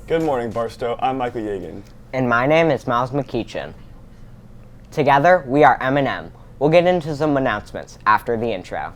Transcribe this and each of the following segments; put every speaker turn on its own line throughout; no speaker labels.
Good morning, Barstow. I'm Michael Yegan.
And my name is Miles McKeechan. Together, we are M&M. We'll get into some announcements after the intro.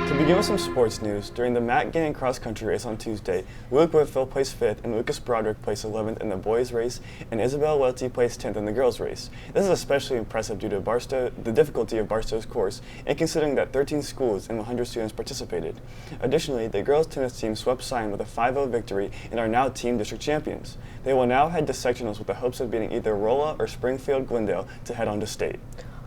To begin with some sports news, during the Matt Gannon cross-country race on Tuesday, Luke Whitfield placed 5th and Lucas Broderick placed 11th in the boys' race, and Isabel Welty placed 10th in the girls' race. This is especially impressive due to the difficulty of Barstow's course, and considering that 13 schools and 100 students participated. Additionally, the girls' tennis team swept Scion with a 5-0 victory and are now team district champions. They will now head to sectionals with the hopes of beating either Rolla or Springfield-Glendale to head on to state.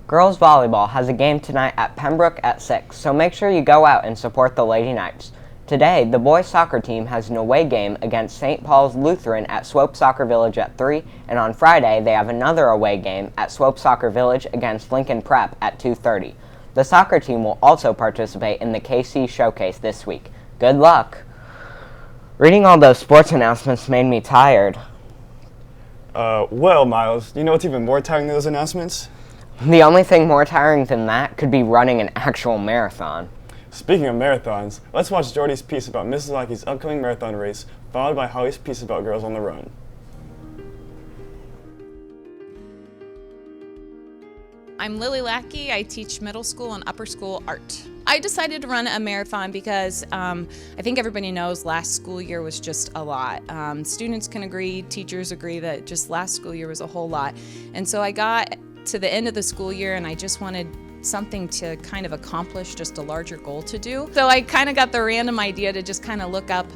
Girls volleyball has a game tonight at Pembroke at 6, so make sure you go out and support the Lady Knights. Today, the boys soccer team has an away game against St. Paul's Lutheran at Swope Soccer Village at 3, and on Friday they have another away game at Swope Soccer Village against Lincoln Prep at 2:30. The soccer team will also participate in the KC Showcase this week. Good luck! Reading all those sports announcements made me tired.
Well, Miles, you know what's even more tiring than those announcements?
The only thing more tiring than that could be running an actual marathon.
Speaking of marathons, let's watch Jordy's piece about Mrs. Lackey's upcoming marathon race, followed by Holly's piece about Girls on the Run.
I'm Lily Lackey. I teach middle school and upper school art. I decided to run a marathon because I think everybody knows last school year was just a lot. Students can agree, teachers agree that just last school year was a whole lot. And so I got to the end of the school year and I just wanted something to kind of accomplish, just a larger goal to do. So I kind of got the random idea to just kind of look up,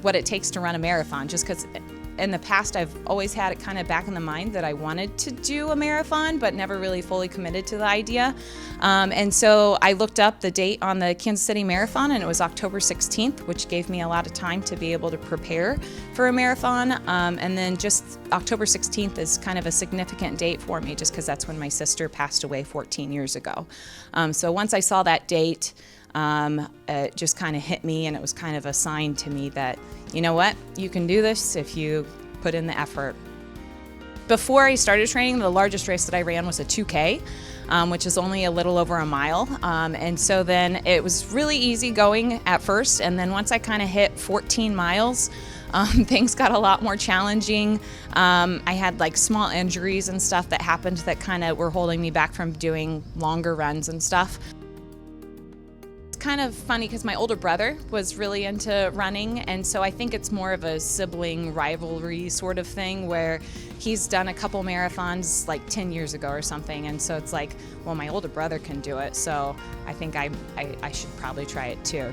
what it takes to run a marathon, just because in the past I've always had it kind of back in the mind that I wanted to do a marathon, but never really fully committed to the idea. And so I looked up the date on the Kansas City Marathon, and it was October 16th, which gave me a lot of time to be able to prepare for a marathon. And then just October 16th is kind of a significant date for me, just because that's when my sister passed away 14 years ago. So once I saw that date, it just kind of hit me, and it was kind of a sign to me that, you know what, you can do this if you put in the effort. Before I started training, the largest race that I ran was a 2K, which is only a little over a mile. And so then it was really easy going at first, and then once I kind of hit 14 miles, things got a lot more challenging. I had like small injuries and stuff that happened that kind of were holding me back from doing longer runs and stuff. Kind of funny because my older brother was really into running, and so I think it's more of a sibling rivalry sort of thing where he's done a couple marathons like 10 years ago or something, and so it's like, well, my older brother can do it, so I think I should probably try it too.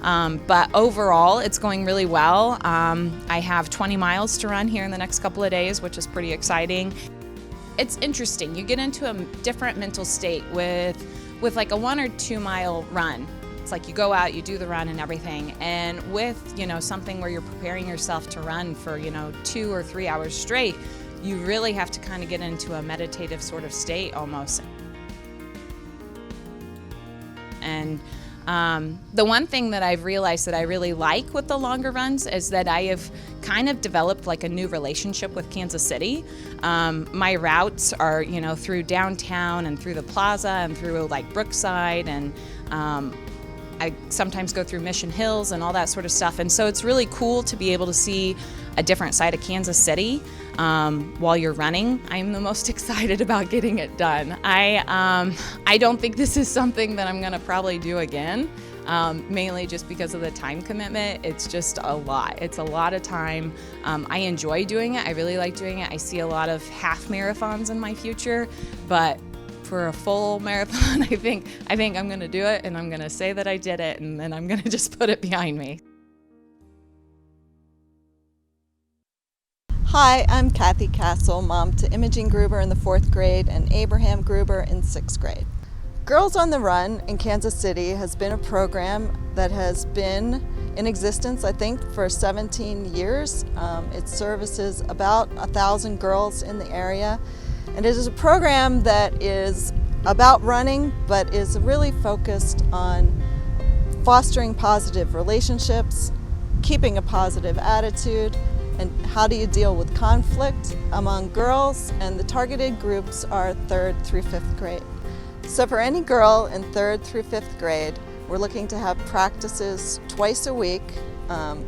But overall, it's going really well. I have 20 miles to run here in the next couple of days, which is pretty exciting. It's interesting. You get into a different mental state with like a 1 or 2 mile run. It's like you go out, you do the run and everything. And with, something where you're preparing yourself to run for, 2 or 3 hours straight, you really have to kind of get into a meditative sort of state almost. And the one thing that I've realized that I really like with the longer runs is that I have kind of developed like a new relationship with Kansas City. My routes are, through downtown and through the plaza and through like Brookside, and I sometimes go through Mission Hills and all that sort of stuff. And so it's really cool to be able to see a different side of Kansas City while you're running. I'm the most excited about getting it done. I don't think this is something that I'm gonna probably do again, mainly just because of the time commitment. It's just a lot. It's a lot of time. I enjoy doing it. I really like doing it. I see a lot of half marathons in my future, but for a full marathon, I think I'm going to do it, and I'm going to say that I did it, and then I'm going to just put it behind me.
Hi, I'm Kathy Castle, mom to Imogen Gruber in the 4th grade and Abraham Gruber in 6th grade. Girls on the Run in Kansas City has been a program that has been in existence, I think, for 17 years. It services about 1,000 girls in the area. And it is a program that is about running, but is really focused on fostering positive relationships, keeping a positive attitude, and how do you deal with conflict among girls. And the targeted groups are 3rd through 5th grade. So for any girl in 3rd through 5th grade, we're looking to have practices twice a week.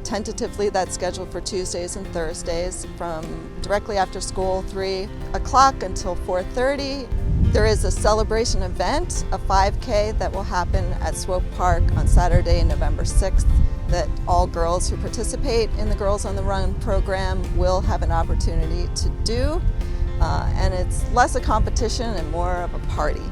Tentatively, that's scheduled for Tuesdays and Thursdays from directly after school, 3 o'clock until 4:30. There is a celebration event, a 5K that will happen at Swope Park on Saturday, November 6th, that all girls who participate in the Girls on the Run program will have an opportunity to do. And it's less a competition and more of a party.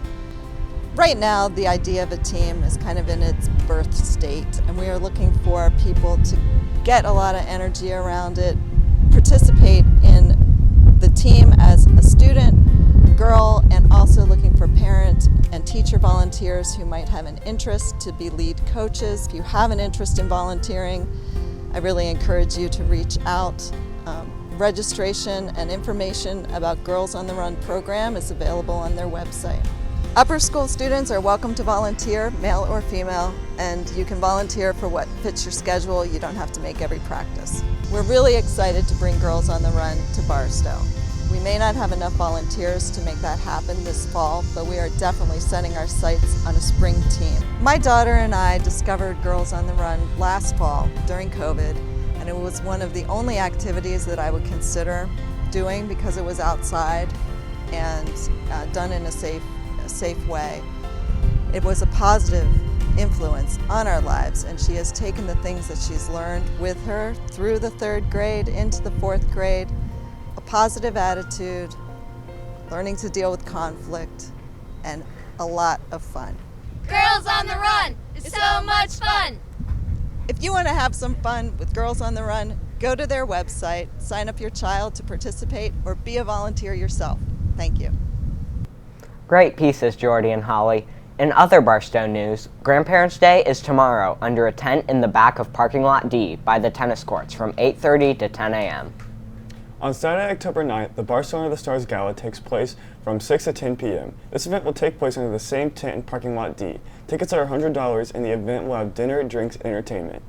Right now, the idea of a team is kind of in its birth state, and we are looking for people to get a lot of energy around it, participate in the team as a student, girl, and also looking for parent and teacher volunteers who might have an interest to be lead coaches. If you have an interest in volunteering, I really encourage you to reach out. Registration and information about Girls on the Run program is available on their website. Upper school students are welcome to volunteer, male or female, and you can volunteer for what fits your schedule. You don't have to make every practice. We're really excited to bring Girls on the Run to Barstow. We may not have enough volunteers to make that happen this fall, but we are definitely setting our sights on a spring team. My daughter and I discovered Girls on the Run last fall during COVID, and it was one of the only activities that I would consider doing because it was outside and done in a safe way. It was a positive influence on our lives, and she has taken the things that she's learned with her through the 3rd grade into the 4th grade, a positive attitude, learning to deal with conflict, and a lot of fun.
Girls on the Run is so much fun!
If you want to have some fun with Girls on the Run, go to their website, sign up your child to participate, or be a volunteer yourself. Thank you.
Great pieces, Jordy and Holly. In other Barstow news, Grandparents' Day is tomorrow under a tent in the back of Parking Lot D by the tennis courts from 8:30 to 10 a.m.
On Saturday, October 9th, the Barstow Under the Stars Gala takes place from 6 to 10 p.m. This event will take place under the same tent in Parking Lot D. Tickets are $100, and the event will have dinner, drinks, and entertainment.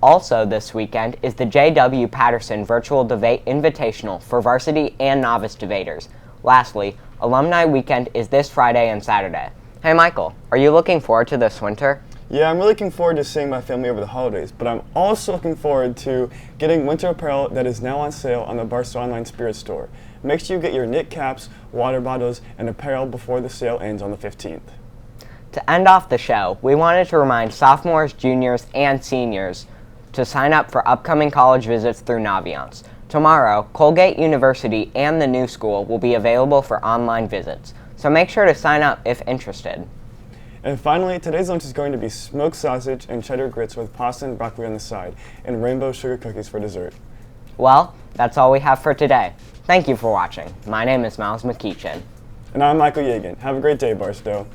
Also this weekend is the J.W. Patterson Virtual Debate Invitational for varsity and novice debaters. Lastly, Alumni Weekend is this Friday and Saturday. Hey Michael, are you looking forward to this winter?
Yeah, I'm really looking forward to seeing my family over the holidays, but I'm also looking forward to getting winter apparel that is now on sale on the Barstow Online Spirit Store. Make sure you get your knit caps, water bottles, and apparel before the sale ends on the 15th.
To end off the show, we wanted to remind sophomores, juniors, and seniors to sign up for upcoming college visits through Naviance. Tomorrow, Colgate University and the New School will be available for online visits, so make sure to sign up if interested.
And finally, today's lunch is going to be smoked sausage and cheddar grits with pasta and broccoli on the side, and rainbow sugar cookies for dessert.
Well, that's all we have for today. Thank you for watching. My name is Miles McKeechin.
And I'm Michael Yegan. Have a great day, Barstow.